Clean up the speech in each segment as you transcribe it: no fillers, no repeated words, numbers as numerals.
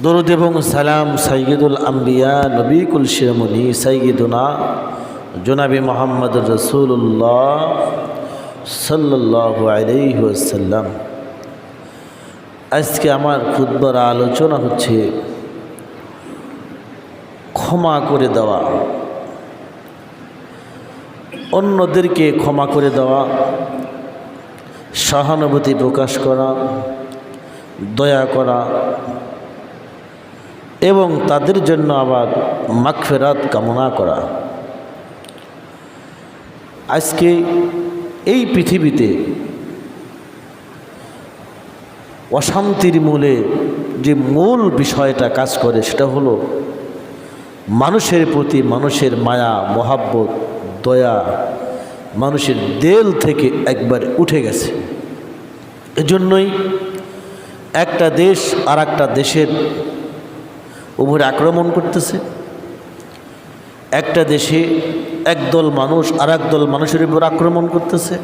দরুদ এবং সালাম সাইয়্যিদুল আম্বিয়া নবী কুল শিরোমণি সাইয়্যিদুনা জনাবি মুহাম্মদুর রাসূলুল্লাহ সাল্লাল্লাহু আলাইহি ওয়াসাল্লাম। আজকে আমার খুতবার আলোচনা হচ্ছে ক্ষমা করে দেওয়া, অন্যদেরকে ক্ষমা করে দেওয়া, সহানুভূতি প্রকাশ করা, দয়া করা এবং তাদের জন্য আবার মাগফিরাত কামনা করা। আজকে এই পৃথিবীতে অশান্তির মূলে যে মূল বিষয়টা কাজ করে সেটা হলো মানুষের প্রতি মানুষের মায়া, মহাব্বত, দয়া মানুষের দিল থেকে একবার উঠে গেছে। এজন্যই একটা দেশ আর একটা দেশের উপরে আক্রমণ করতেছে। একটা দেশে একদল মানুষ আর একদল মানুষের উপর আক্রমণ করতেছে।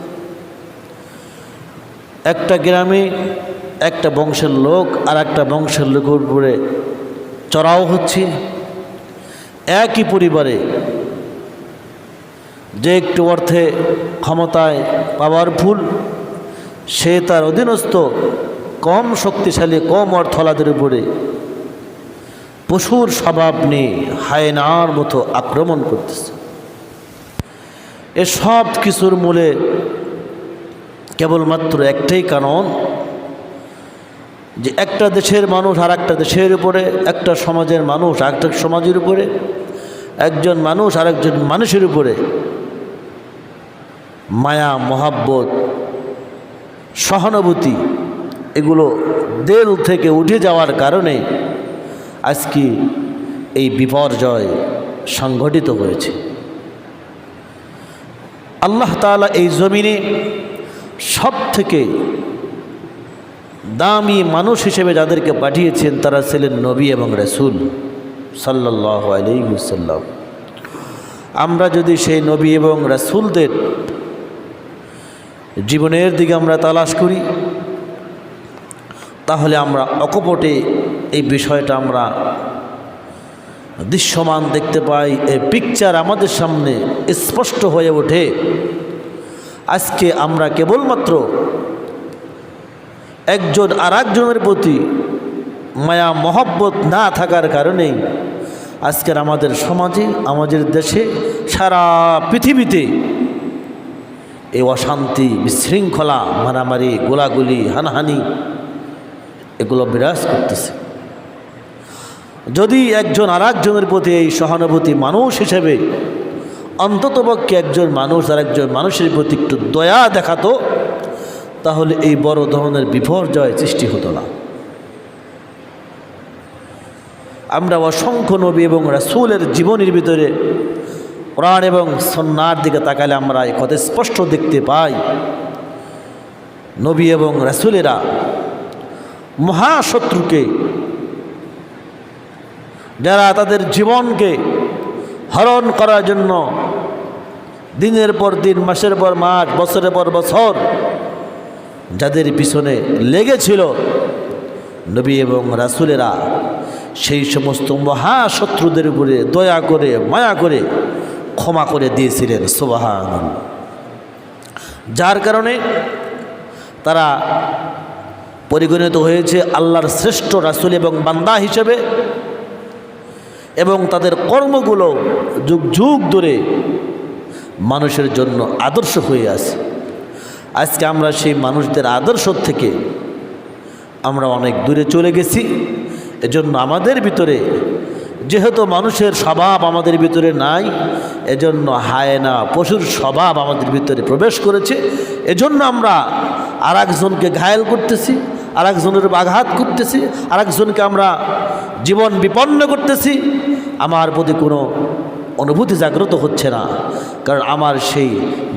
একটা গ্রামে একটা বংশের লোক আর একটা বংশের লোকের উপরে চড়াও হচ্ছে। একই পরিবারে যে একটু অর্থে ক্ষমতায় পাওয়ারফুল, সে তার অধীনস্থ কম শক্তিশালী কম অর্থলাদের উপরে পশুর স্বভাব নিয়ে হায়নার মতো আক্রমণ করতেছে। এসব কিছুর মূলে কেবলমাত্র একটাই কারণ, যে একটা দেশের মানুষ আর একটা দেশের উপরে, একটা সমাজের মানুষ আর একটা সমাজের উপরে, একজন মানুষ আর একজন মানুষের উপরে মায়া, মহাব্বত, সহানুভূতি এগুলো দিল থেকে উঠে যাওয়ার কারণে আজকে এই বিপর্যয় সংঘটিত হয়েছে। আল্লাহ তাআলা এই জমিনে সব থেকে দামি মানুষ হিসেবে যাদেরকে পাঠিয়েছেন তারা ছিলেন নবী এবং রাসূল সাল্লাল্লাহু আলাইহি ওয়াসাল্লাম। আমরা যদি সেই নবী এবং রাসূলদের জীবনের দিকে আমরা তালাশ করি, তাহলে আমরা অকপটে এই বিষয়টা আমরা দৃশ্যমান দেখতে পাই। এই পিকচার আমাদের সামনে স্পষ্ট হয়ে ওঠে। আজকে আমরা কেবলমাত্র একজন আর একজনের প্রতি মায়া মহব্বত না থাকার কারণেই আজকের আমাদের সমাজে, আমাদের দেশে, সারা পৃথিবীতে এই অশান্তি, বিশৃঙ্খলা, মারামারি, গোলাগুলি, হানাহানি এগুলো বিরাজ করতেছে। যদি একজন আর একজনের প্রতি এই সহানুভূতি মানুষ হিসেবে অন্ততপক্ষে একজন মানুষ আর একজন মানুষের প্রতি একটু দয়া দেখাতো, তাহলে এই বড় ধরনের বিপর্যয় সৃষ্টি হতো না। আমরা অসংখ্য নবী এবং রাসূলের জীবনের ভিতরে কোরআন এবং সুন্নাহর দিকে তাকালে আমরা এই কথা স্পষ্ট দেখতে পাই। নবী এবং রাসূলেরা মহাশত্রুকে, যারা তাদের জীবনকে হরণ করার জন্য দিনের পর দিন, মাসের পর মাস, বছরের পর বছর যাদের পিছনে লেগেছিল, নবী এবং রাসূলেরা সেই সমস্ত মহাশত্রুদের উপরে দয়া করে, মায়া করে ক্ষমা করে দিয়েছিলেন। সুবহানাল্লাহ। যার কারণে তারা পরিগণিত হয়েছে আল্লাহর শ্রেষ্ঠ রাসূল এবং বান্দা হিসেবে, এবং তাদের কর্মগুলো যুগ যুগ ধরে মানুষের জন্য আদর্শ হয়ে আছে। আজকে আমরা সেই মানুষদের আদর্শ থেকে আমরা অনেক দূরে চলে গেছি। এজন্য আমাদের ভিতরে, যেহেতু মানুষের স্বভাব আমাদের ভিতরে নাই, এজন্য হায়না, পশুর স্বভাব আমাদের ভিতরে প্রবেশ করেছে। এজন্য আমরা আর একজনকে ঘায়েল করতেছি, আর একজনের আঘাত করতেছি, আর একজনকে আমরা জীবন বিপন্ন করতেছি। আমার প্রতি কোনো অনুভূতি জাগ্রত হচ্ছে না, কারণ আমার সেই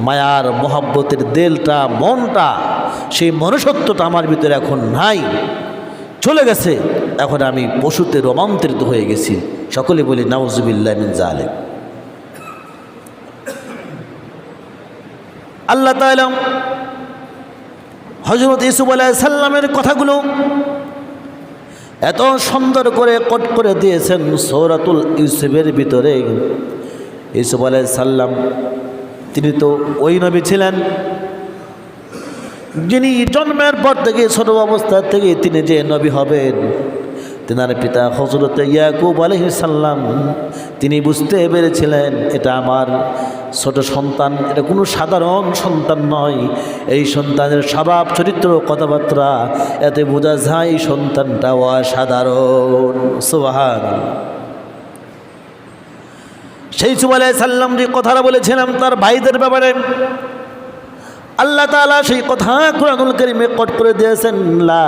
মায়ার মহব্বতের দিলটা, মনটা, সেই মনুষ্যত্বটা আমার ভিতরে এখন নাই, চলে গেছে। এখন আমি পশুতে রূপান্তরিত হয়ে গেছি। সকলে বলি নাউজুবিল্লাহি মিন যালিক। আল্লাহ তাআলা হযরত ইউসুফ আলাইহিস সালামের কথাগুলো এত সুন্দর করে কোট করে দিয়েছেন সূরাতুল ইউসুফের ভিতরে। ইউসুফ আলাইহিস সালাম তিনি তো ওই নবী ছিলেন যিনি জন্মের পর থেকে ছোট অবস্থা থেকে তিনি যে নবী হবেন। তেনার পিতা হযরত ইয়াকুব আলাইহিস সালাম তিনি বুঝতে পেরেছিলেন এটা আমার ছোট সন্তান, এটা কোনো সাধারণ সন্তান নয়। এই সন্তানের স্বভাব চরিত্র কথাবার্তা এতে বোঝা যায় এই সন্তানটা অসাধারণ। সুবহানাল্লাহ। সেই ইউসুফ আলাইহিস সালাম যে কথাটা বলেছিলাম তার ভাইদের ব্যাপারে, আল্লাহ তাআলা সেই কথা কুরআনুল কারীমে কোট করে দিয়েছেন, লা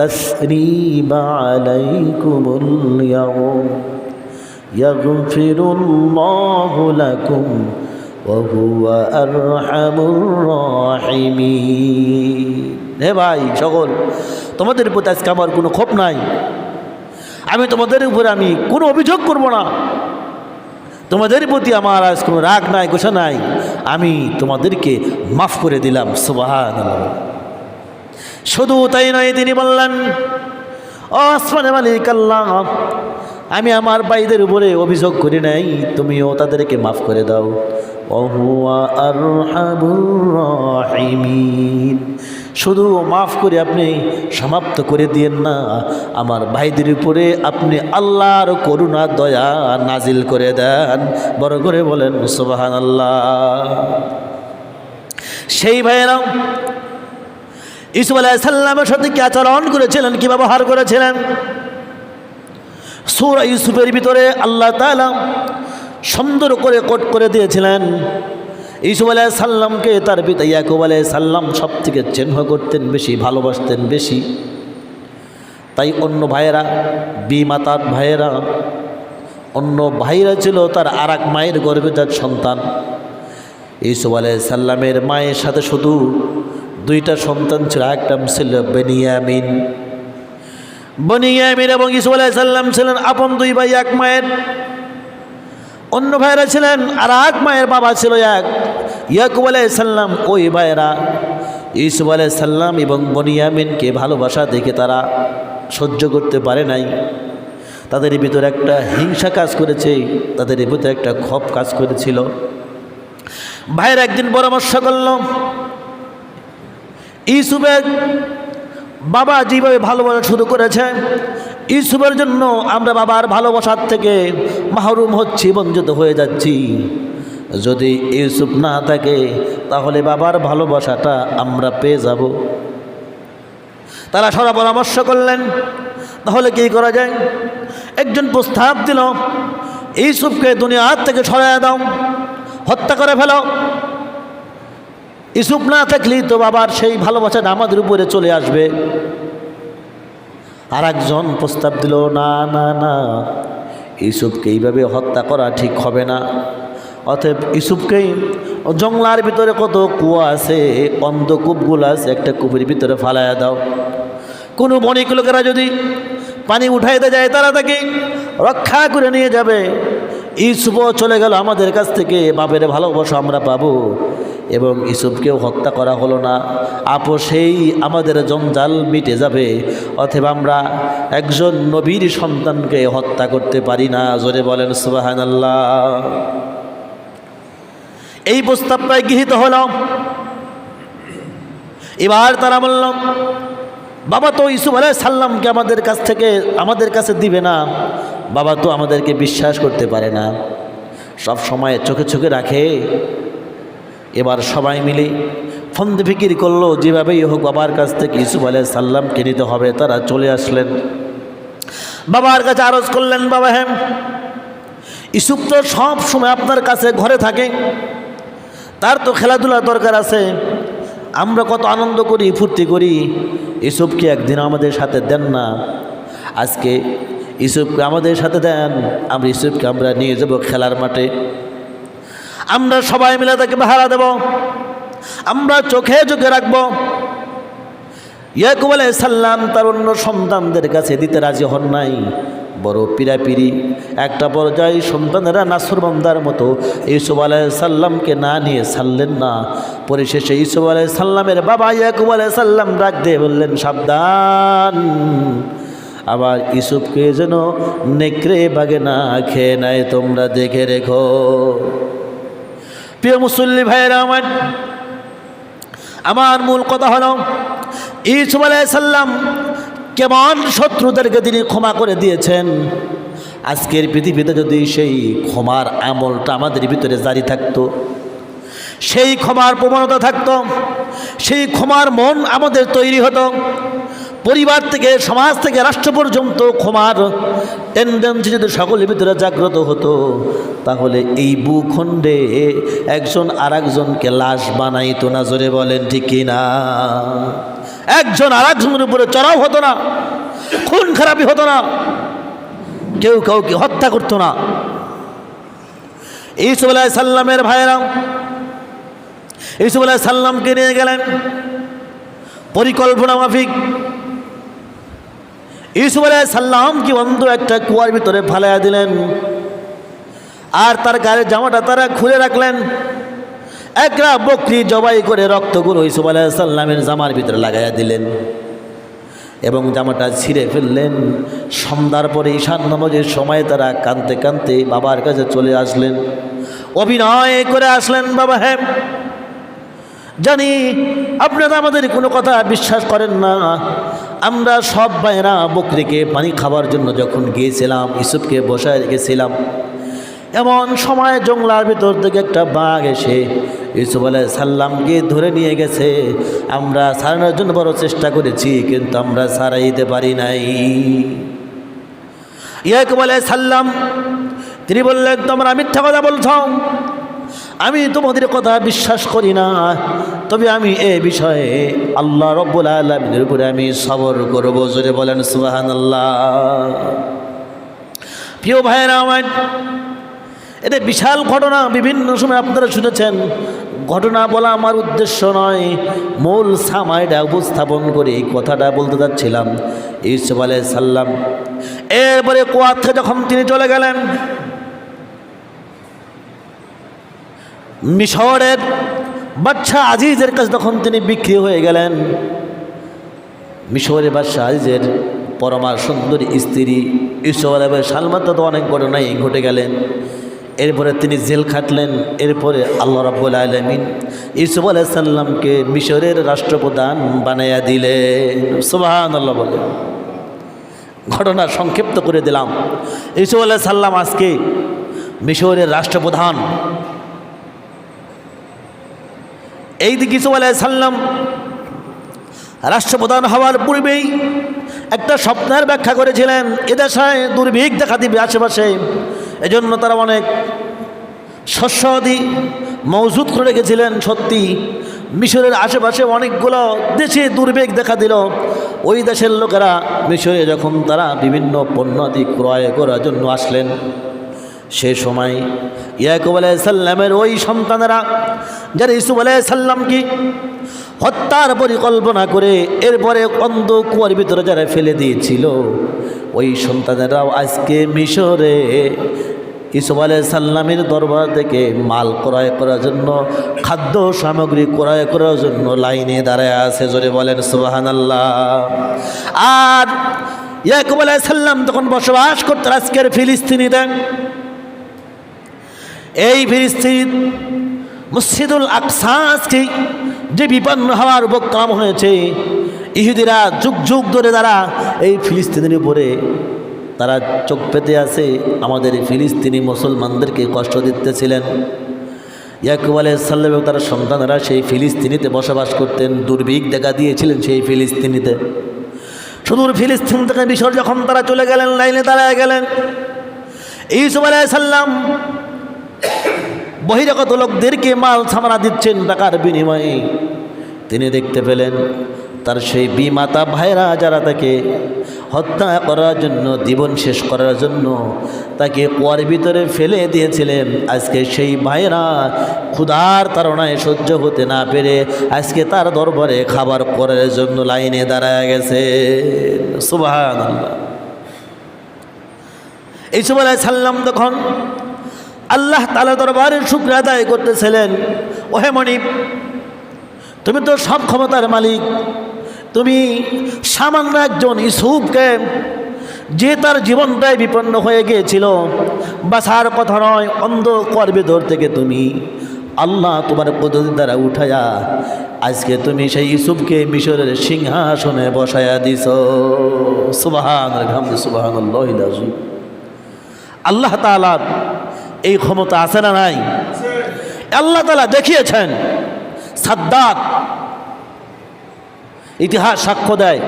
তাসরিবা আলাইকুমুল ইয়াউম ইয়াগফিরুল্লাহু লাকুম ওয়া হুয়া আরহামুর রাহিমিন। হে ভাই সকল, তোমাদের প্রতি আজকে আমার কোনো ক্ষোভ নাই, আমি তোমাদের উপরে আমি কোনো অভিযোগ করব না, তোমাদের প্রতি আমার আজ কোনো রাগ নাই, গোসা নাই, আমি তোমাদেরকে মাফ করে দিলাম। সুবহানাল্লাহ। শুধু তাই নয়, তিনি বললেন, ও আসমানের মালিক আল্লাহ, আমি আমার ভাইদের উপরে অভিযোগ করি নাই, তুমিও তাদেরকে মাফ করে দাও। ওয়া হুয়া আরহামুর রাহিমিন। শুধু মাফ করে আপনি সমাপ্ত করে দিয়েন না, আমার ভাইদের উপরে আপনি আল্লাহর করুণা দয়া নাজিল করে দেন। বড় করে বলেন সুবহানাল্লাহ। সেই ভাইয়েরা ইউসুফ আলাইহিস সালামের সাথে কি আচরণ করেছিলেন, কি ব্যবহার করেছিলেন, সূরা ইউসুফের ভিতরে আল্লাহ তাআলা সুন্দর করে কোট করে দিয়েছিলেন। ইউসুফ আলাইহিস সালামকে তার পিতা ইয়াকুব আলাইহিস সালাম সব থেকে স্নেহ করতেন বেশি, ভালোবাসতেন বেশি। তাই অন্য ভাইয়েরা, বিমাতার ভাইয়েরা, অন্য ভাইরা ছিল তার আর এক মায়ের গর্ভজাত সন্তান। ইউসুফ আলাইহিস সালামের মায়ের সাথে শুধু দুইটা সন্তান ছিল, একটা ছিল বেনিয়ামিন। বেনিয়ামিন এবং ইউসুফ আলাইহিস সালাম ছিলেন আপন দুই ভাই এক মায়ের। অন্য ভাইরা ছিলেন আর এক মায়ের, বাবা ছিল এক। ইয়াকুব আলাইহিস সালাম ওই ভাইরা ইউসুফ আলাইহিস সালাম এবং বেনিয়ামিনকে ভালোবাসা দেখে তারা সহ্য করতে পারে নাই। তাদের ভিতরে একটা হিংসা কাজ করেছে, তাদের ভিতরে একটা ক্ষোভ কাজ করেছিল। ভাইরা একদিন পরামর্শ করল, ইউসুফের বাবা যেভাবে ভালোবাসা শুরু করেছে, ইউসুফের জন্য আমরা বাবার ভালোবাসার থেকে মাহরুম হচ্ছি, বঞ্চিত হয়ে যাচ্ছি। যদি ইউসুফ না থাকে তাহলে বাবার ভালোবাসাটা আমরা পেয়ে যাব। তারা সরা পরামর্শ করলেন, তাহলে কী করা যায়? একজন প্রস্তাব দিল, ইউসুফকে দুনিয়ার থেকে সরাইয়া দাও, হত্যা করে ফেলো। ইউসুফ না থাকলেই তো বাবার সেই ভালোবাসাটা আমাদের উপরে চলে আসবে। আর একজন প্রস্তাব দিল, না না না, ইউসুফকে এইভাবে হত্যা করা ঠিক হবে না। অতএব ইউসুফকেই জঙ্গলার ভিতরে কত কুয়া আছে, অন্ধকূপগুলো আছে, একটা কূপের ভিতরে ফালাইয়া দাও। কোনো বণিক লোকেরা যদি পানি উঠাইতে যায় তারা তাকে রক্ষা করে নিয়ে যাবে। ইউসুফও চলে গেল আমাদের কাছ থেকে, বাপের ভালোবাসা আমরা পাবো এবং ইউসুফকেও হত্যা করা হলো না, আপোষেই আমাদের জঞ্জাল মিটে যাবে। অথবা আমরা একজন নবীর সন্তানকে হত্যা করতে পারি না। জোরে বলেন সুবহানাল্লাহ। এই প্রস্তাবটাই গৃহীত হলো। এবার তারা বলল, বাবা তো ইউসুফ আলাইহিস সালামকে আমাদের কাছে দিবে না, বাবা তো আমাদেরকে বিশ্বাস করতে পারে না, সব সময় চোখে চোখে রাখে। এবার সবাই মিলে ফন্দি ফিকির করলো, যেভাবেই হোক বাবার কাছ থেকে ইউসুফ আলাইহিস সালামকে নিতে হবে। তারা চলে আসলেন, বাবার কাছে আরজ করলেন, বাবা হ্যাঁ, ইউসুফ তো সব সময় আপনার কাছে ঘরে থাকে, তার তো খেলাধুলার দরকার আছে, আমরা কত আনন্দ করি, ফুর্তি করি, ইউসুফকে একদিন আমাদের সাথে দেন না। আজকে ইউসুফকে আমাদের সাথে দেন, আমরা ইউসুফকে নিয়ে যাব খেলার মাঠে, আমরা সবাই মিলে তাকে পাহারা দেব, আমরা চোখে চোখে রাখব। ইয়াকুব আলাইহিস সালাম তার অন্য সন্তানদের কাছে দিতে রাজি হন নাই, বড় পিরাপিরি। একটা পর্যায়ে সন্তানেরা নাছরবান্দার মতো ইউসুফ আলাইহিস সালামকে না নিয়ে ছাড়লেন না। পরিশেষে ইউসুফ আলাইহিস সালামের বাবা ইয়াকুব আলাইহিস সালাম ডাক দিয়ে বললেন, সাবধান, আবার ইউসুফকে যেন নেকড়ে বাগে না খেয়ে নেয়, তোমরা দেখে রেখো। প্রিয় মুসল্লি ভাইয়েরা আমার মূল কথা হলো ইউসুফ আলাইহিস সালাম কেমন শত্রুদেরকে তিনি ক্ষমা করে দিয়েছেন। আজকের পৃথিবীতে যদি সেই ক্ষমার আমলটা আমাদের ভিতরে জারি থাকতো, সেই ক্ষমার প্রবণতা থাকতো, সেই ক্ষমার মন আমাদের তৈরি হতো, পরিবার থেকে সমাজ থেকে রাষ্ট্র পর্যন্ত ক্ষমার টেন্ডেন্সি যদি সকলের ভিতরে জাগ্রত হতো, তাহলে এই ভূখণ্ডে একজন আর একজনকে লাশ বানাইতো না। জোরে বলেন ঠিক কিনা? একজন আর একজনের উপরে চড়াও হতো না, খুন খারাপি হতো না, কেউ কাউকে হত্যা করতো না। ইউসুফ আলাইহিস সালামের ভাইয়েরা ইউসুফ আলাইহিস সালামকে নিয়ে গেলেন পরিকল্পনা মাফিক। ইউসুফ আলাইহিস সালাম কি বন্ধু একটা কুয়ার ভিতরে ফালাইয়া দিলেন, আর তার গায়ের জামাটা তারা খুলে রাখলেন। একটা বকরি জবাই করে রক্তগুলো ইউসুফ আলাইহিস সালামের জামার ভিতরে লাগাইয়া দিলেন এবং জামাটা ছিঁড়ে ফেললেন। সন্ধ্যার পরে ঈশান নামাজের সময় তারা কাঁদতে কাঁদতে বাবার কাছে চলে আসলেন, অভিনয় করে আসলেন, বাবা হ্যাঁ জানি আপনারা আমাদের কোনো কথা বিশ্বাস করেন না, আমরা সব ভাইরা বকরিকে পানি খাবার জন্য যখন গিয়েছিলাম, ইউসুফকে বসায় রেখেছিলাম, এমন সময় জঙ্গলার ভিতর থেকে একটা বাঘ এসে ইউসুফ আলাইহিস সালামকে ধরে নিয়ে গেছে। আমরা ছাড়ানোর জন্য বড় চেষ্টা করেছি, কিন্তু আমরা ছাড়াইতে পারি নাই। ইয়াকুব আলাইহিস সালাম তিনি বললেন, তোমরা মিথ্যা কথা বলছ, আমি তোমাদের কথা বিশ্বাস করি না, তবে আমি এ বিষয়ে আল্লাহ রব্বুল আলামিনের উপরে আমি সবর করব। জোরে বলেন সুবহানাল্লাহ। প্রিয় ভাইয়েরা আমার, এটা বিশাল ঘটনা, বিভিন্ন সময় আপনারা শুনেছেন। ঘটনা বলা আমার উদ্দেশ্য নয়, মূল সামাইটা উপস্থাপন করে এই কথাটা বলতে যাচ্ছিলাম। ইউসুফ আলাইহিস সালাম এরপরে কুয়া থেকে যখন তিনি চলে গেলেন, মিশরের বাদশাহ আজিজের কাছে তখন তিনি বিক্রি হয়ে গেলেন। মিশরের বাদশাহ আজিজের পরমা সুন্দরী স্ত্রী ইউসুফ আলাইহিস সালাম তো অনেক ঘটনাই ঘটে গেলেন। এরপরে তিনি জেল খাটলেন। এরপরে আল্লাহ রাব্বুল আলামিন ইউসুফ আলাইহিস সালামকে মিশরের রাষ্ট্রপ্রধান বানাইয়া দিলেন। সুবহানাল্লাহ বলে ঘটনা সংক্ষিপ্ত করে দিলাম। ইউসুফ আলাইহিস সালাম আজকে মিশরের রাষ্ট্রপ্রধান। এই দিকে ইউসুফ আলাইহিস সালাম রাষ্ট্রপ্রধান হওয়ার পূর্বেই একটা স্বপ্নের ব্যাখ্যা করেছিলেন, এদেশে দুর্ভিক্ষ দেখা দিবে আশেপাশে, এজন্য তারা অনেক শস্যাদি মজুদ করে রেখেছিলেন। সত্যি মিশরের আশেপাশে অনেকগুলো দেশে দুর্ভিক্ষ দেখা দিল। ওই দেশের লোকেরা মিশরে যখন তারা বিভিন্ন পণ্যাদি ক্রয় করার জন্য আসলেন, সে সময় ইয়াকুব আলাইহিস সালামের ওই সন্তানেরা যারা ইউসুফ আলাইহিস সালামকে হত্যার পরিকল্পনা করে এরপরে অন্ধ কুয়ার ভিতরে যারা ফেলে দিয়েছিল, ওই সন্তানেরাও আজকে মিশরে ইউসুফ আলাইহিস সালামের দরবার থেকে মাল ক্রয় করার জন্য, খাদ্য সামগ্রী ক্রয় করার জন্য লাইনে দাঁড়ায় আছে। জোরে বলেন সুবহানাল্লাহ। আর ইয়াকুব আলাইহিস সালাম তখন বসবাস করতেন আজকের ফিলিস্তিনিতে। এই ফিলিস্তিন মসজিদুল আকসা আজকে যে বিপন্ন হওয়ার উপক্রম হয়েছে, ইহুদিরা যুগ যুগ ধরে তারা এই ফিলিস্তিনের উপরে তারা চোখ পেতে আছে, আমাদের ফিলিস্তিনি মুসলমানদেরকে কষ্ট দিতেছিলেন। ইয়াকুব আলাইহিস সালাম এবং তার সন্তানেরা সেই ফিলিস্তিনিতে বসবাস করতেন। দুর্ভিক্ষ দেখা দিয়েছিলেন সেই ফিলিস্তিনিতে। সুদূর ফিলিস্তিন থেকে মিশর যখন তারা চলে গেলেন, লাইনে দাঁড়ায় গেলেন, ইউসুফ আলাইহিস সালাম বহিরাগত লোকদেরকে মাল সামানা দিচ্ছেন টাকার বিনিময়ে। তিনি দেখতে পেলেন তার সেই বিমাতা ভাইরা যারা তাকে হত্যা করার জন্য, জীবন শেষ করার জন্য তাকে কুয়ার ভিতরে ফেলে দিয়েছিলেন, আজকে সেই ভাইরা ক্ষুধার তাড়নায় সহ্য হতে না পেরে আজকে তার দরবারে খাবার করার জন্য লাইনে দাঁড়ায় গেছে। সুবহানাল্লাহ। ইউসুফ আলাইহিস সালাম তখন আল্লাহ তাআলা দরবারের শুকর আদায় করতেছিলেন। ওহে মনিব, তুমি তো সব ক্ষমতার মালিক, তুমি সামান্য একজন ইউসুফকে যে তার জীবনটাই বিপন্ন হয়ে গিয়েছিল, বাঁচার কথা নয়, অন্ধকার ভিতর থেকে তুমি আল্লাহ তোমার পদ্ধতি দ্বারা উঠায়া আজকে তুমি সেই ইউসুফকে মিশরের সিংহাসনে বসায়া দিছ। সুবহানাল্লাহ, সুবহানাল্লাহিল আযীম। আল্লাহ তাআলার এই ক্ষমতা আছে না নাই? আল্লাহ তাআলা দেখিয়েছেন। সাদ্দাত, ইতিহাস সাক্ষ্য দেয়,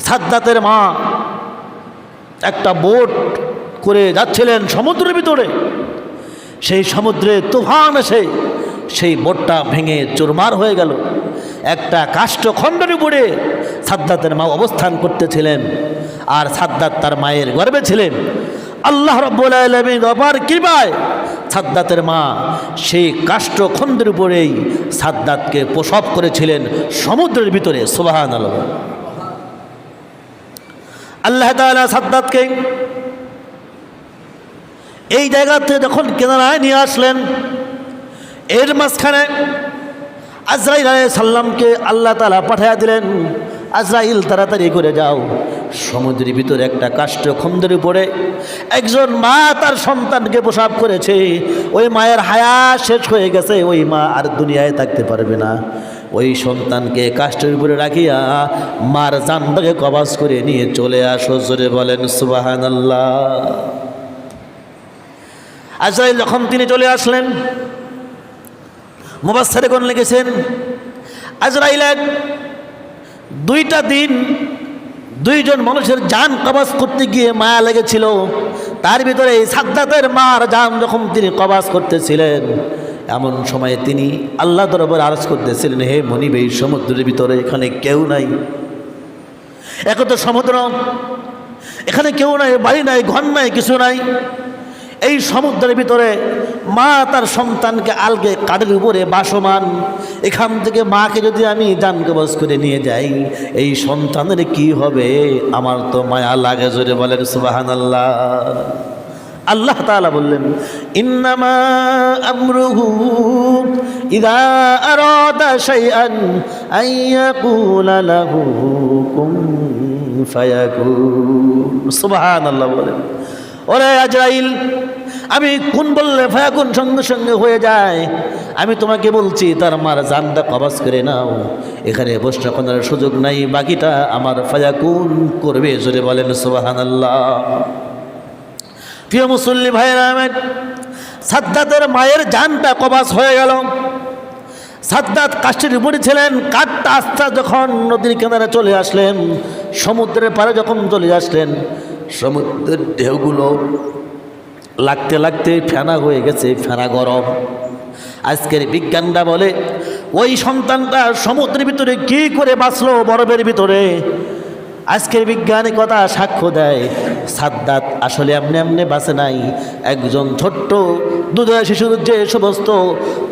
সাদ্দাতের মা একটা বোট করে যাচ্ছিলেন সমুদ্রের ভিতরে, সেই সমুদ্রে তুফান এসে সেই বোটটা ভেঙে চুরমার হয়ে গেল। একটা কাষ্ঠখণ্ডের উপরে সাদ্দাতের মা অবস্থান করতেছিলেন, আর সাদ্দাত তার মায়ের গর্ভে ছিলেন। আল্লাহ রাব্বুল আলামিন অপার কৃপায় সাদ্দাতের মা সেই কাষ্ঠখণ্ডের উপরেই সাদ্দাতকে প্রসব করেছিলেন সমুদ্রের ভিতরে। সুবহানাল্লাহ। আল্লাহ তাআলা সাদ্দাতকে এই জায়গাতে যখন কিনারায় নিয়ে আসলেন, এর মাঝখানে আজরাইল আলাইহিস সালামকে আল্লাহ তাআলা পাঠিয়ে দিলেন, আজরাইল তাড়াতাড়ি করে যাও, সমুদ্রের ভিতরে একটা কাষ্ঠখণ্ডের উপরে একজন মা তার সন্তানকে প্রসব করেছে, ওই মায়ের হায়াত শেষ হয়ে গেছে, ওই মা আর দুনিয়ায় থাকতে পারবে না। ওই সন্তানকে কাষ্ঠের উপরে রাখিয়া মার জানটাকে কবজ করে নিয়ে চলে আসো। জোরে বলেন সুবহানাল্লাহ। আজরাইল যখন তিনি চলে আসলেন, মুফাসসিরগণ লিখেছেন আজরাইলের 2টা দিন 2জন মানুষের জান কবজ করতে গিয়ে মায়া লেগেছিল। তার ভিতরে এই সাদ্দাতের মার জান যখন তিনি কবজ করতেছিলেন, এমন সময়ে তিনি আল্লাহ দরবারে আরজ করতেছিলেন, হে মনিব, এই সমুদ্রের ভিতরে এখানে কেউ নাই, এক তো সমুদ্র, এখানে কেউ নাই, বাড়ি নাই, ঘর নাই, কিছু নাই। এই সমুদ্রের ভিতরে মা তার সন্তানকে আলগে কাঠের উপরে বাসমান, এখান থেকে মাকে যদি আমি জান কবজ করে নিয়ে যাই, এই সন্তানের কি হবে? আমার তো মায়া লাগে। জোরে বলেন সুবহানাল্লাহ। আল্লাহ তাআলা বললেন, ইন্নামা আমরুহু ইযা আরাদা শাইআন আইয়াকুলা লাহু কুন ফায়াকুন। সুবহানাল্লাহ বলেন, ওরে আজরাইল, আমি কোন বললে ফায়াকুন সঙ্গে সঙ্গে হয়ে যায়। আমি তোমাকে বলছি তার মার জানটা কবজ করে নাও, এখানে প্রশ্ন করার সুযোগ নাই, বাকিটা আমার ফায়াকুন করবে। জোরে বলেন সুবহানাল্লাহ। প্রিয় মুসল্লি ভাইরা আমার, সাদ্দাতের মায়ের জানটা কবজ হয়ে গেল। সাদ্দাত কাষ্ঠের উপরে ছিলেন, কাঠটা আস্তে যখন নদীর কিনারে চলে আসলেন, সমুদ্রের পাড়ে যখন চলে আসলেন, সমুদ্রের ঢেউগুলো লাগতে লাগতে ফেনা হয়ে গেছে, ফেনা গরম। আজকের বিজ্ঞানরা বলে ওই সন্তানটা সমুদ্রের ভিতরে কি করে বাঁচলো বরফের ভিতরে। আজকের বিজ্ঞানিক কথা সাক্ষ্য দেয়, সাদ্দাত আসলে এমনি এমনি বাঁচে নাই। একজন ছোট্ট দুধের শিশুর যে সমস্ত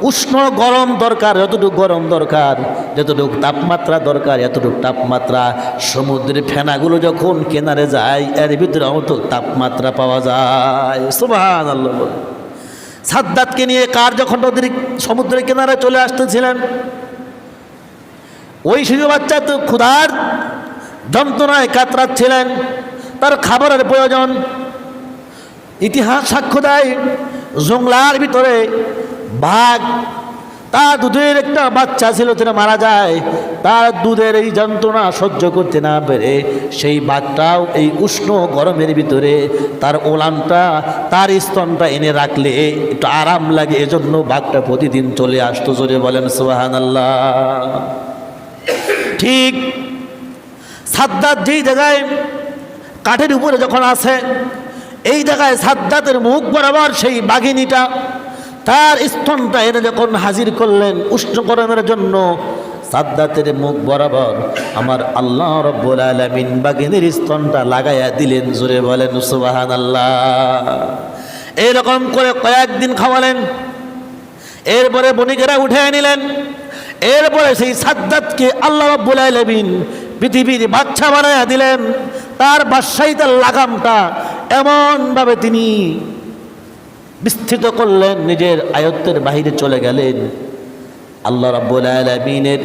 উষ্ণ গরম দরকার, যতটুকু গরম দরকার, যতটুকু তাপমাত্রা দরকার, এতটুকু তাপমাত্রা সমুদ্রের ফেনাগুলো যখন কিনারে যায়, এর ভিতরে অত তাপমাত্রা পাওয়া যায়। সুবহানাল্লাহ। সাদ্দাতকে নিয়ে কার যখন নদীর সমুদ্রের কিনারে চলে আসতেছিলেন, ওই শিশু বাচ্চা তো ক্ষুধার যন্ত্রণায় কাতরাচ্ছিলেন, তার খাবারের প্রয়োজন। ইতিহাস সাক্ষ্য দেয়, জঙ্গলার ভিতরে বাঘ, তার দুধের একটা বাচ্চা ছিল, তিনি মারা যায়। তার দুধের এই যন্ত্রণা সহ্য করতে না পেরে সেই বাঘটাও এই উষ্ণ গরমের ভিতরে তার ওলানটা, তার স্তনটা এনে রাখলে একটু আরাম লাগে, এজন্য বাঘটা প্রতিদিন চলে আসতো। জোরে বলেন সুবহানাল্লাহ। ঠিক সাদ্দাত যেই জায়গায় কাঠের উপরে যখন আছে, এই জায়গায় সাদ্দাতের মুখ বরাবর সেই বাঘিনীটা তার স্তনটা এনে যখন হাজির করলেন উষ্ণকরণের জন্য, সাদ্দাতের মুখ বরাবর আমার আল্লাহ রাব্বুল আলামিন বাঘিনীর স্তনটা লাগাইয়া দিলেন। জোরে বলেন সুবহানাল্লাহ। এইরকম করে কয়েকদিন খাওয়ালেন, এরপরে বণিকেরা উঠে নিলেন। এরপরে সেই সাদ্দাতকে আল্লাহ রাব্বুল আলামিন পৃথিবীর বাদশা বানাইয়া দিলেন। তার বাদশাহিতার লাগামটা এমনভাবে তিনি বিস্তৃত করলেন, নিজের আয়ত্তের বাহিরে চলে গেলেন। আল্লাহ রাব্বুল আলামিনের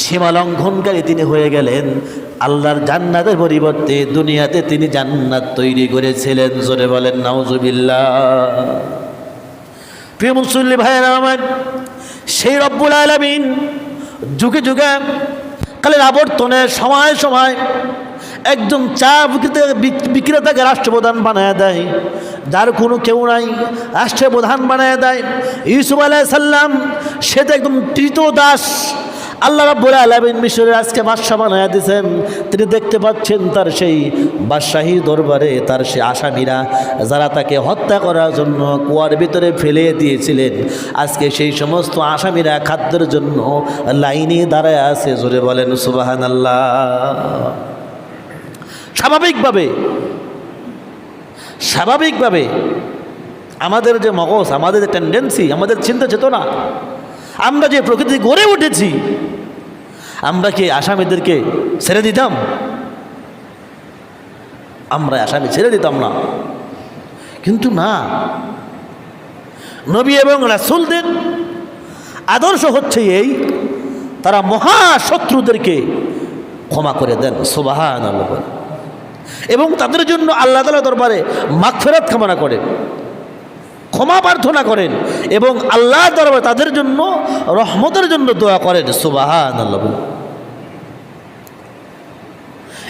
সীমা লঙ্ঘনকারী তিনি হয়ে গেলেন। আল্লাহর জান্নাতের পরিবর্তে দুনিয়াতে তিনি জান্নাত তৈরি করেছিলেন। জোরে বলেন নাউজুবিল্লাহ। প্রিয় মুসল্লি ভাইয়েরা আমার, সেই রব্বুল আলামিন যুগে যুগে কালের আবর্তনে সময় সময় একজন চা বিক্রেতাকে রাষ্ট্রপ্রধান বানায় দেয়, যার কোনো কেউ নাই রাষ্ট্রের প্রধান বানায় দেয়। ইউসুফ আলাইহিস সালাম সে তো একদম ক্রীতদাস, আল্লাহ রাব্বুল আলামিন মিশরের আজকে বাদশাহ বানায় দিয়েছেন। তিনি দেখতে পাচ্ছেন তার সেই বাদশাহী দরবারে তার সেই আসামিরা যারা তাকে হত্যা করার জন্য কুয়ার ভিতরে ফেলে দিয়েছিলেন, আজকে সেই সমস্ত আসামিরা খাদ্যের জন্য লাইনে দাঁড়ায় আছে। জোরে বলেন সুবহানাল্লাহ। স্বাভাবিকভাবে আমাদের যে মগজ, আমাদের যে টেন্ডেন্সি, আমাদের চিন্তা চেতনা, আমরা যে প্রকৃতি গড়ে উঠেছি, আমরা কি আসামিদেরকে ছেড়ে দিতাম? আমরা আসামি ছেড়ে দিতাম না। কিন্তু না, নবী এবং রাসূলদের আদর্শ হচ্ছে এই, তারা মহাশত্রুদেরকে ক্ষমা করে দেন। সুবহানাল্লাহ। এবং তাদের জন্য আল্লাহ তাআলা দরবারে মাগফিরাত কামনা করেন, ক্ষমা প্রার্থনা করেন এবং আল্লাহ দরবারে তাদের জন্য রহমতের জন্য দোয়া করেন। সুবহানাল্লাহ।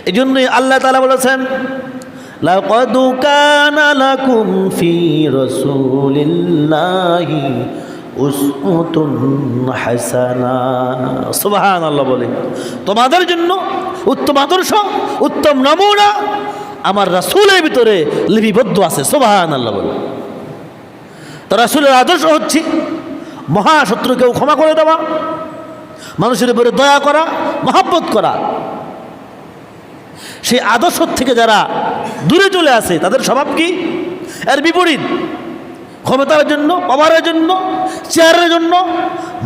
এই জন্যই আল্লাহ তাআলা বলেছেন, লাকাদ কানা লাকুম ফি রাসূলিল্লাহি উসওয়াতুন হাসানা। সুবহানাল্লাহ বলে, তোমাদের জন্য উত্তম আদর্শ, উত্তম নমুনা আমার রাসূলের ভিতরে লিপিবদ্ধ আছে। সুবহানাল্লাহ বলে, তো রাসূলের আদর্শ হচ্ছে মহাশত্রুকেও ক্ষমা করে দেওয়া, মানুষের উপরে দয়া করা, মহব্বত করা। সেই আদর্শ থেকে যারা দূরে চলে আসে তাদের স্বভাব কি? এর বিপরীত। ক্ষমতার জন্য, পাওয়ারের জন্য, চেয়ারের জন্য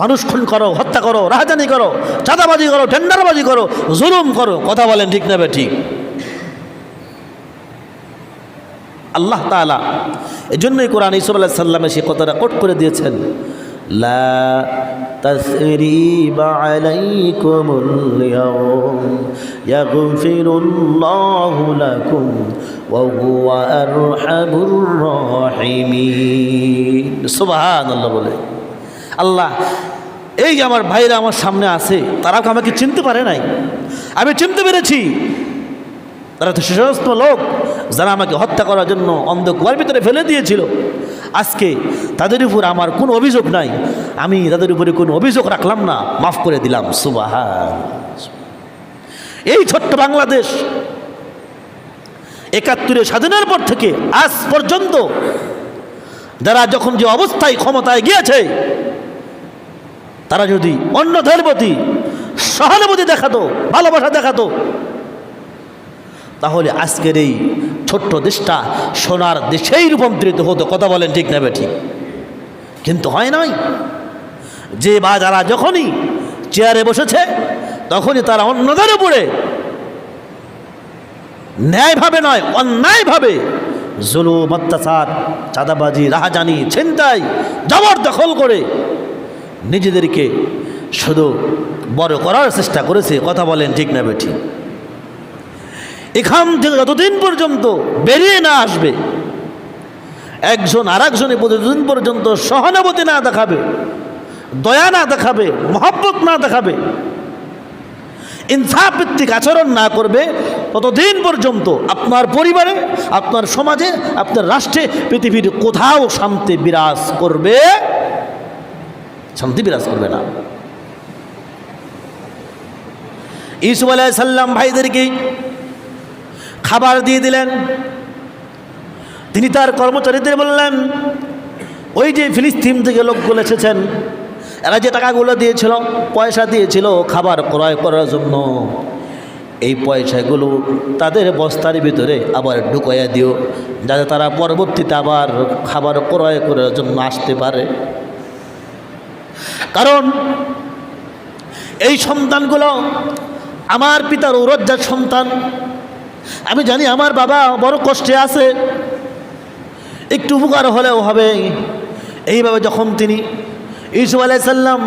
মানুষ খুন করো, হত্যা করো, রাহাজানি করো, চাঁদাবাজি করো, টেন্ডারবাজি করো, জুলুম করো। কথা বলেন ঠিক না ঠিক? আল্লাহ তাআলা এজন্যই কোরআন ইউসুফ আলাইহিস সালামে সে কথাটা কোট করে দিয়েছেন, লা তাসরিবা আলাইকুমুল ইয়াওম ইয়াগফিরুল্লাহু লাকুম ওয়া হুয়া আরহামুর রাহিমিন। সুবহানাল্লাহ বলে, আল্লাহ এই যে আমার ভাইরা আমার সামনে আছে, তারা আমাকে চিনতে পারে নাই, আমি চিনতে পেরেছি। তারা তো সে সমস্ত লোক যারা আমাকে হত্যা করার জন্য অন্ধকার ভিতরে ফেলে দিয়েছিল। আজকে তাদের উপর আমার কোনো অভিযোগ নাই, আমি তাদের উপরে কোনো অভিযোগ রাখলাম না, মাফ করে দিলাম। সুবহান। এই ছোট্ট বাংলাদেশ ৭১ স্বাধীনের পর থেকে আজ পর্যন্ত যারা যখন যে অবস্থায় ক্ষমতায় গিয়েছে, তারা যদি অন্যদের প্রতি সহানুভূতি দেখাতো, ভালোবাসা দেখাতো, তাহলে আজকের এই ছোট্ট দেশটা সোনার দেশেই রূপান্তরিত হতো। কথা বলেন ঠিক না ঠিক? কিন্তু হয় নাই। যে বা যারা যখনই চেয়ারে বসেছে তখনই তারা অন্যদের উপরে ন্যায়ভাবে নয়, অন্যায়ভাবে জুলুম, অত্যাচার, চাঁদাবাজি, রাহাজানি, ছিনতাই, জবরদখল করে নিজেদেরকে শুধু বড় করার চেষ্টা করেছে। কথা বলেন ঠিক না ঠিক? এখান থেকে যতদিন পর্যন্ত বেরিয়ে না আসবে, একজন আর একজনের যতদিন পর্যন্ত সহানুভূতি না দেখাবে, দয়া না দেখাবে, মহব্বত না দেখাবে, ইনসাফ ভিত্তিক আচরণ না করবে, ততদিন পর্যন্ত আপনার পরিবারে, আপনার সমাজে, আপনার রাষ্ট্রে, পৃথিবীর কোথাও শান্তি বিরাজ করবে না। ইউসুফ আলাইহিস সালাম ভাইদেরকে খাবার দিয়ে দিলেন। তিনি তার কর্মচারীদের বললেন, ওই যে ফিলিস্তিন থেকে লোকগুলো এসেছেন, এরা যে টাকাগুলো দিয়েছিল, পয়সা দিয়েছিল খাবার ক্রয় করার জন্য, এই পয়সাগুলো তাদের বস্তার ভিতরে আবার ঢুকাইয়া দিও, যাতে তারা পরবর্তীতে আবার খাবার ক্রয় করার জন্য আসতে পারে। কারণ এই সন্তানগুলো আমার পিতার ঔরজ্জার সন্তান। আমি জানি আমার বাবা বড় কষ্টে আছে, একটু উপকার হলেও হবে। এইভাবে যখন তিনি ইউসুফ আলাইহিস সালাম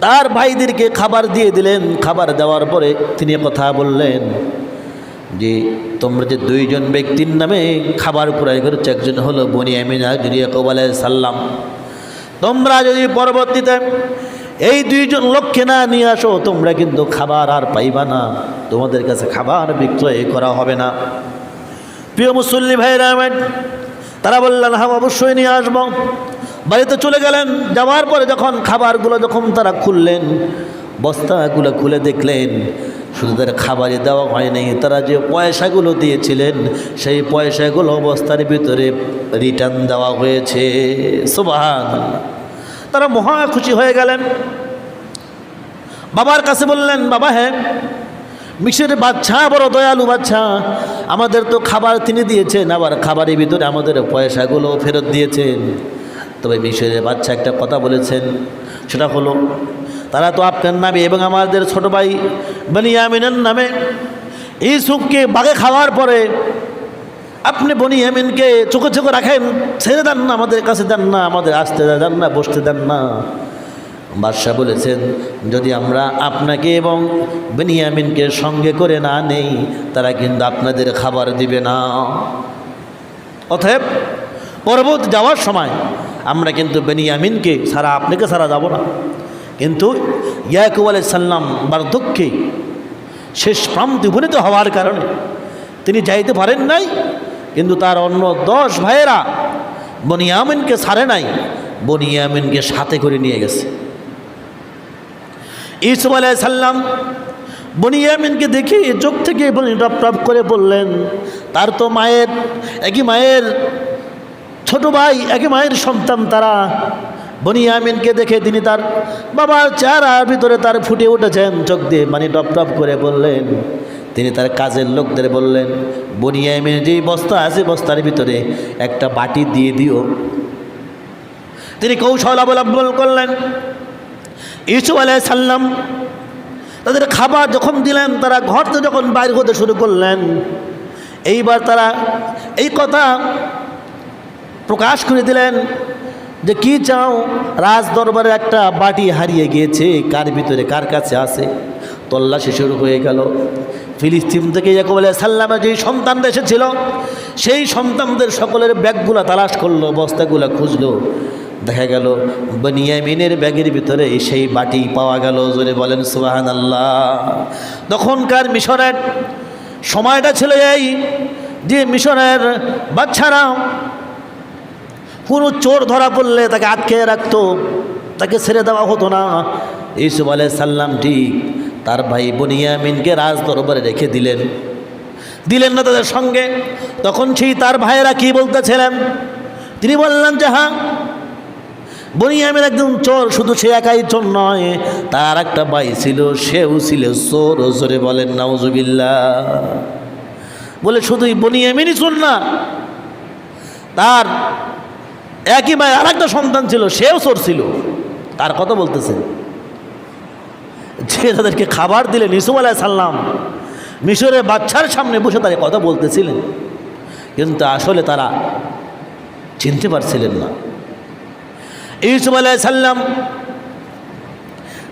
তার ভাইদেরকে খাবার দিয়ে দিলেন। খাবার দেওয়ার পরে তিনি কথা বললেন যে তোমরা যে দুইজন ব্যক্তির নামে খাবার ক্রয় করেছো, একজন হলো বনিয়ামিন, একজন ইয়াকুব আলাইহিস সালাম, তোমরা যদি পরবর্তীতে এই দুইজন লোককে না নিয়ে আসো তোমরা কিন্তু খাবার আর পাইবা না, তোমাদের কাছে খাবার বিক্রয় করা হবে না। প্রিয় মুসল্লি ভাইরা আমার, তারা বললেন হ্যাঁ অবশ্যই নিয়ে আসবো। বাড়িতে চলে গেলেন। যাওয়ার পরে যখন খাবারগুলো যখন তারা খুললেন, বস্তাগুলো খুলে দেখলেন শুধু তার খাবারই দেওয়া হয়নি, তারা যে পয়সাগুলো দিয়েছিলেন সেই পয়সাগুলো বস্তার ভিতরে রিটার্ন দেওয়া হয়েছে। সুবহানাল্লাহ। তারা মহা খুশি হয়ে গেলেন। বাবার কাছে বললেন, বাবা হ্যাঁ মিশরের বাচ্চা বড় দয়ালু বাচ্চা, আমাদের তো খাবার তিনি দিয়েছেন, আবার খাবারের ভিতরে আমাদের পয়সাগুলো ফেরত দিয়েছেন। তবে মিশরের বাচ্চা একটা কথা বলেছেন, সেটা হলো তারা তো আপনার নামে এবং আমাদের ছোট ভাই বনিয়ামিনের নামে ইউসুফকে বাগে খাওয়ার পরে আপনি বনিয়ামিনকে চোখে চোখে রাখেন, ছেড়ে দেন না, আমাদের কাছে দেন না, আমাদের আসতে দেন না, বসতে দেন না। বাদশাহ বলেছেন যদি আমরা আপনাকে এবং বনিয়ামিনকে সঙ্গে করে না নেই তারা কিন্তু আপনাদের খাবার দিবে না। অতএব পরবর্তী যাওয়ার সময় আমরা কিন্তু বনিয়ামিনকে ছাড়া আপনাকে ছাড়া যাব না। কিন্তু ইয়াকুব আলাইহিস সালাম বার্ধক্যে শেষ প্রান্তে উপনীত হওয়ার কারণে তিনি যাইতে পারেন নাই, কিন্তু তার অন্য 10 ভাইয়েরা বনিয়ামিনকে ছাড়ে নাই, বনিয়ামিনকে সাথে করে নিয়ে গেছে। ইউসুফ আলাইহিস সালাম বনিয়ামিনকে দেখে চোখ থেকে টপ টপ করে বললেন, তার তো মায়ের একই মায়ের ছোট ভাই, একই মায়ের সন্তান তারা। বনিয়ামিনকে দেখে তিনি তার বাবার চেহারার ভিতরে তার ফুটে উঠেছেন, চোখ দিয়ে মানে টপ টপ করে বললেন। তিনি তার কাজের লোকদের বললেন, বনিয়ামিন যেই বস্তা আছে বস্তার ভিতরে একটা বাটি দিয়ে দিও। তিনি কৌশল অবলম্বন করলেন। ইউসুফ আলাইহিস সালাম তাদের খাবার যখন দিলেন, তারা ঘর থেকে যখন বাইরে হতে শুরু করলেন, এইবার তারা এই কথা প্রকাশ করে দিলেন যে কি চাও? রাজ দরবারে একটা বাটি হারিয়ে গিয়েছে, কার ভিতরে কার কাছে আছে? তল্লাশি শুরু হয়ে গেল। ফিলিস্তিন থেকে ইয়াকুব আলাইহিস সালামের যেই সন্তানরা এসেছিল সেই সন্তানদের সকলের ব্যাগগুলা তালাশ করলো, বস্তাগুলা খুঁজলো, দেখা গেল বনিয়ামিনের ব্যাগের ভিতরে সেই বাটি পাওয়া গেল। জোরে বলেন সুবহানাল্লাহ। তখনকার মিশরের সময়টা ছিল এই যে মিশরের বাচ্চারা কোনো চোর ধরা পড়লে তাকে আটকে রাখতো, তাকে ছেড়ে দেওয়া হতো না। ইউসুফ আলাইহিস সালাম ঠিক তার ভাই বনিয়ামিনকে রাজ দরবারে রেখে দিলেন না তাদের সঙ্গে। তখন সেই তার ভাইয়েরা কি বলতেছিলেন? তিনি বললেন যে হ্যাঁ বনিয়ামিন একজন চোর, শুধু সে একাই চোর নয়, তার একটা ভাই ছিল, সেও ছিল চোর। জোরে বলেন নাউজুবিল্লাহ। বলে শুধুই বনিয়ামিনই চোর না, তার একই ভাই আর একটা সন্তান ছিল, সেও চোর ছিল। তার কথা বলতেছেন যে তাদেরকে খাবার দিলেন ইউসুফ আলাইহিস সালাম মিশরের বাচ্চার সামনে বসে তারা কথা বলতেছিলেন, কিন্তু আসলে তারা চিনতে পারছিলেন না। ইউসুফ আলাইহিস সালাম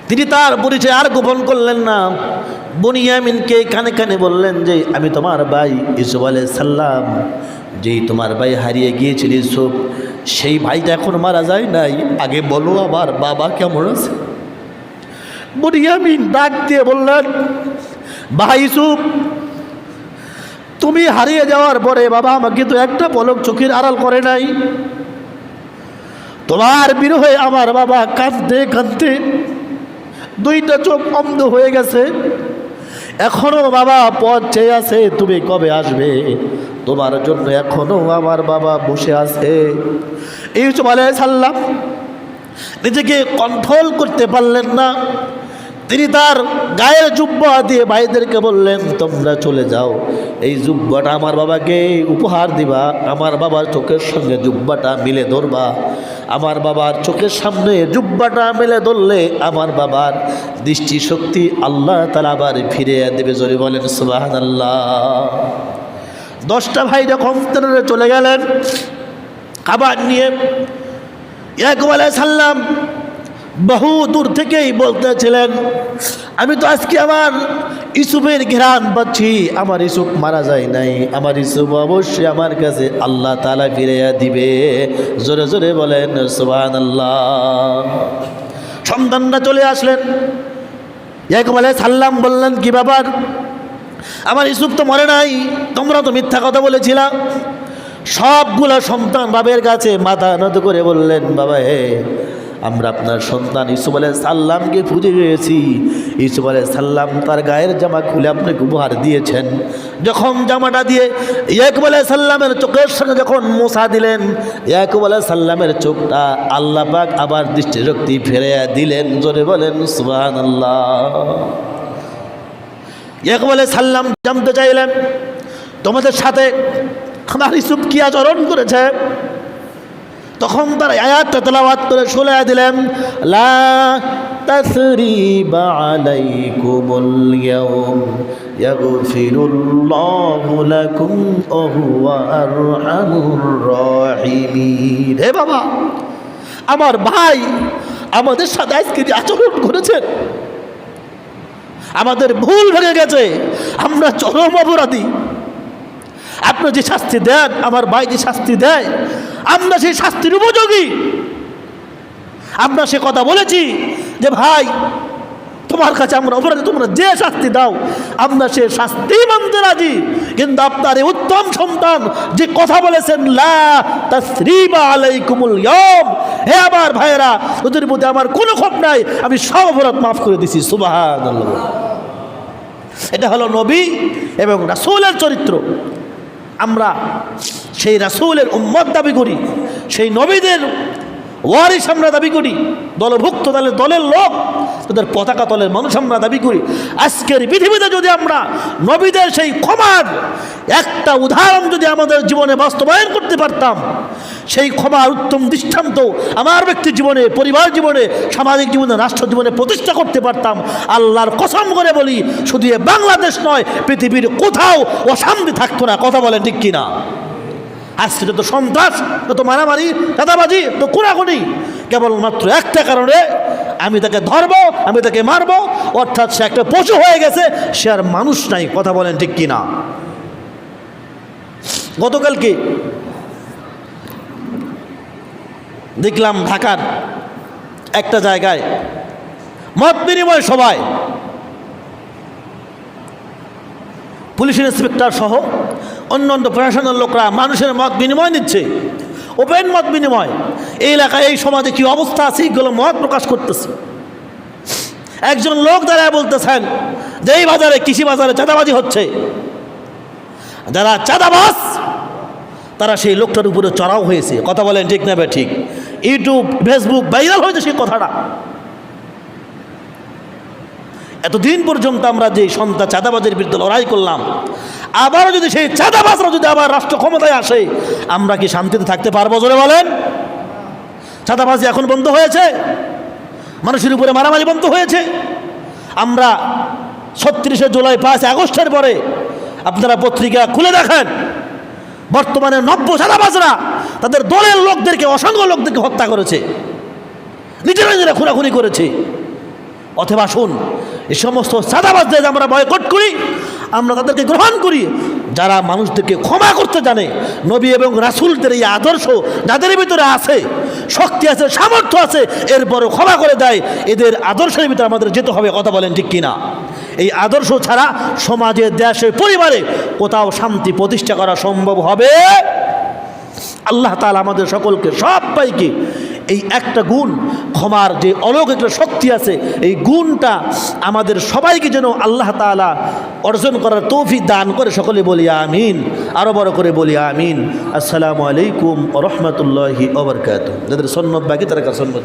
তিনি তার পরিচয় আর গোপন করলেন না। বনিয়ামিনকে কানে কানে বললেন যে আমি তোমার ভাই ইউসুফ আলাইহিস সালাম, যেই তোমার ভাই হারিয়ে গিয়েছিল ইউসুফ, সেই ভাইটা এখন মারা যায় নাই, আগে বলো আমার বাবা কেমন আছে? বনিয়ামিন ডাক দিয়ে বললেন, ভাই ইউসুফ, তুমি হারিয়ে যাওয়ার পরে বাবা আমাকে তো একটা পলক চোখের আড়াল করে নাই। তোমার বিরহে আমার বাবা কাঁদতে কাঁদতে 2টা চোখ অন্ধ হয়ে গেছে। এখনো বাবা পথ চেয়ে আছে, তুমি কবে আসবে? তোমার জন্য এখনো আমার বাবা বসে আছে। ইউসুফ আলাইহিস সালাম নিজেকে কন্ট্রোল করতে পারলেন না। তিনি তার গায়ের জুব্বা দিয়ে ভাইদেরকে বললেন, তোমরা চলে যাও, এই জুব্বাটা আমার বাবাকে উপহার দিবা, আমার বাবার চোখের সঙ্গে জুব্বাটা মিলে ধরবা। আমার বাবার চোখের সামনে জুব্বাটা মেলে ধরলে আমার বাবার দৃষ্টিশক্তি আল্লাহ তাআলা আবার ফিরে দেবে। জোরে বলেন সুবহানাল্লাহ। 10টা ভাই যখন চলে গেলেন খাবার নিয়ে, ইয়াকুব আলাইহিস সালাম বহু দূর থেকেই বলতেছিলেন, আমি তো আজকে আমার ইউসুফের ঘ্রাণ পাচ্ছি, আমার ইউসুফ মারা যায় নাই, আমার ইউসুফ অবশ্যই আমার কাছে আল্লাহ তাআলা ফিরিয়ে দিবে। জোরে জোরে বলেন সুবহানাল্লাহ। সন্তানরা চলে আসলেন, ইয়াকুব আলাইহিস সালাম বললেন, কি ব্যাপার, আমার ইউসুফ তো মরে নাই, তোমরা তো মিথ্যা কথা বলেছিলা। সবগুলো সন্তান বাবার কাছে মাথা নত করে বললেন, বাবা হে, আমরা আপনার সন্তান ইউসুফ আলাইহিস সালামকে খুঁজে পেয়েছি। ইউসুফ আলাইহিস সালাম তার গায়ের জামা খুলে আপনাকে উপহার দিয়েছেন। যখন জামাটা দিয়ে ইয়াকুব আলাইহিস সালামের চোখের সঙ্গে যখন মোছা দিলেন, ইয়াকুব আলাইহিস সালামের চোখটা আল্লাহ পাক আবার দৃষ্টিশক্তি ফিরিয়ে দিলেন। জোরে বলেন সুবহানাল্লাহ। ইয়াকুব আলাইহিস সালাম জানতে চাইলেন, তোমাদের সাথে আমার ইউসুফ কি আচরণ করেছে? তখন তার আয়াতটা তেলাওয়াত করে শুনিয়ে দিলেন, লা তাসরিবা আলাইকুমুল ইয়াউম ইয়াগফিরুল্লাহু লাকুম ওয়া হুয়া আরহামুর রাহিমিন। হে বাবা, আমার ভাই আমাদের সাথে আজকে যে আচরণ করেছেন, আমাদের ভুল ভেঙে গেছে, আমরা চরম অপরাধী। আপনি যে শাস্তি দেন, আমার ভাই যে শাস্তি দেয়, আমরা সেই শাস্তির উপযোগী। আমরা সে কথা বলেছি যে ভাই তোমার কাছে আমরা অপরাধী, তোমরা যে শাস্তি দাও আমরা সে শাস্তি মানতে রাজি। কিন্তু আপনার এই উত্তম সন্তান যে কথা বলেছেন, লা তাসরিবা আলাইকুমুল ইয়াউম, হে আমার ভাইয়েরা, ওদের মধ্যে আমার কোনো ক্ষোভ নাই, আমি সব অপরাধ মাফ করে দিছি। সুবহানাল্লাহ। এটা হলো নবী এবং রাসূলের চরিত্র। আমরা সেই রাসূলের উম্মত দাবি করি, সেই নবীদের ওয়ারিস আমরা দাবি করি, দলভুক্ত দলের লোক, তাদের পতাকা দলের মানুষ আমরা দাবি করি। আজকের পৃথিবীতে যদি আমরা নবীদের সেই ক্ষমার একটা উদাহরণ যদি আমাদের জীবনে বাস্তবায়ন করতে পারতাম, সেই ক্ষমার উত্তম দৃষ্টান্ত আমার ব্যক্তি জীবনে, পরিবার জীবনে, সামাজিক জীবনে, রাষ্ট্র জীবনে প্রতিষ্ঠা করতে পারতাম, আল্লাহর কসম করে বলি, শুধু বাংলাদেশ নয়, পৃথিবীর কোথাও অশান্তি থাকতো না। কথা বলেন ঠিক কিনা? আজকে যত সন্ত্রাস, যত মারামারি, চাঁদাবাজি, তো কোনাকুনি, কেবলমাত্র একটা কারণে, আমি তাকে ধরবো, আমি তাকে মারবো, অর্থাৎ সে একটা পশু হয়ে গেছে, সে আর মানুষ নাই। কথা বলেন ঠিক কিনা? গতকালকে দেখলাম ঢাকার একটা জায়গায় মত বিনিময় সভায় পুলিশ ইন্সপেক্টর সহ অন্যান্য প্রশাসনের লোকরা মানুষের মত বিনিময় নিচ্ছে, ওপেন মত বিনিময়। এই এলাকায়, এই সমাজে কী অবস্থা আছে, এইগুলো মত প্রকাশ করতেছে। একজন লোক দাঁড়ায় বলতেছেন যে এই বাজারে, কৃষি বাজারে চাঁদাবাজি হচ্ছে, যারা চাঁদাবাজ তারা সেই লোকটার উপরে চড়াও হয়েছে। কথা বলেন ঠিক না? ঠিক। ইউটিউব, ফেসবুক ভাইরাল হয়েছে সেই কথাটা। এতদিন পর্যন্ত আমরা যে সন্তান চাঁদাবাজের বিরুদ্ধে লড়াই করলাম, আবারও যদি সেই চাঁদাবাজরা যদি আবার রাষ্ট্র ক্ষমতায় আসে, আমরা কি শান্তিতে থাকতে পারবো? জোরে বলেন। চাঁদাবাজি এখন বন্ধ হয়েছে, মানুষের উপরে মারামারি বন্ধ হয়েছে। আমরা ৩৬শে জুলাই, ৫ আগস্টের পরে আপনারা পত্রিকা খুলে দেখেন, বর্তমানে ৯০ চাঁদাবাজরা তাদের দলের লোকদেরকে, অসংখ্য লোকদেরকে হত্যা করেছে, নিজেরা নিজেরা খুনাখুনি করেছে। অথবা শুন, এই সমস্ত চাঁদাবাজদের আমরা বয়কট করি, আমরা তাদেরকে গ্রহণ করি যারা মানুষদেরকে ক্ষমা করতে জানে। নবী এবং রাসূলদের এই আদর্শ যাদের ভিতরে আছে, শক্তি আছে, সামর্থ্য আছে, এরপরও ক্ষমা করে দেয়, এদের আদর্শের ভিতরে আমাদের যেতে হবে। কথা বলেন ঠিক কিনা? এই আদর্শ ছাড়া সমাজে, দেশে, পরিবারে কোথাও শান্তি প্রতিষ্ঠা করা সম্ভব হবে? আল্লাহ তাআলা আমাদের সকলকে, সবাইকে এই একটা গুণ, ক্ষমার যে অলৌকিক একটা শক্তি আছে, এই গুণটা আমাদের সবাইকে যেন আল্লাহ তাআলা অর্জন করার তৌফিক দান করে। সকলে বলি আমিন, আরও বড় করে বলি আমিন। আসসালামু আলাইকুম ওয়া রাহমাতুল্লাহি ওয়া বারাকাতুহু। যাদের সুন্নাত বাকি তারা সুন্নাত।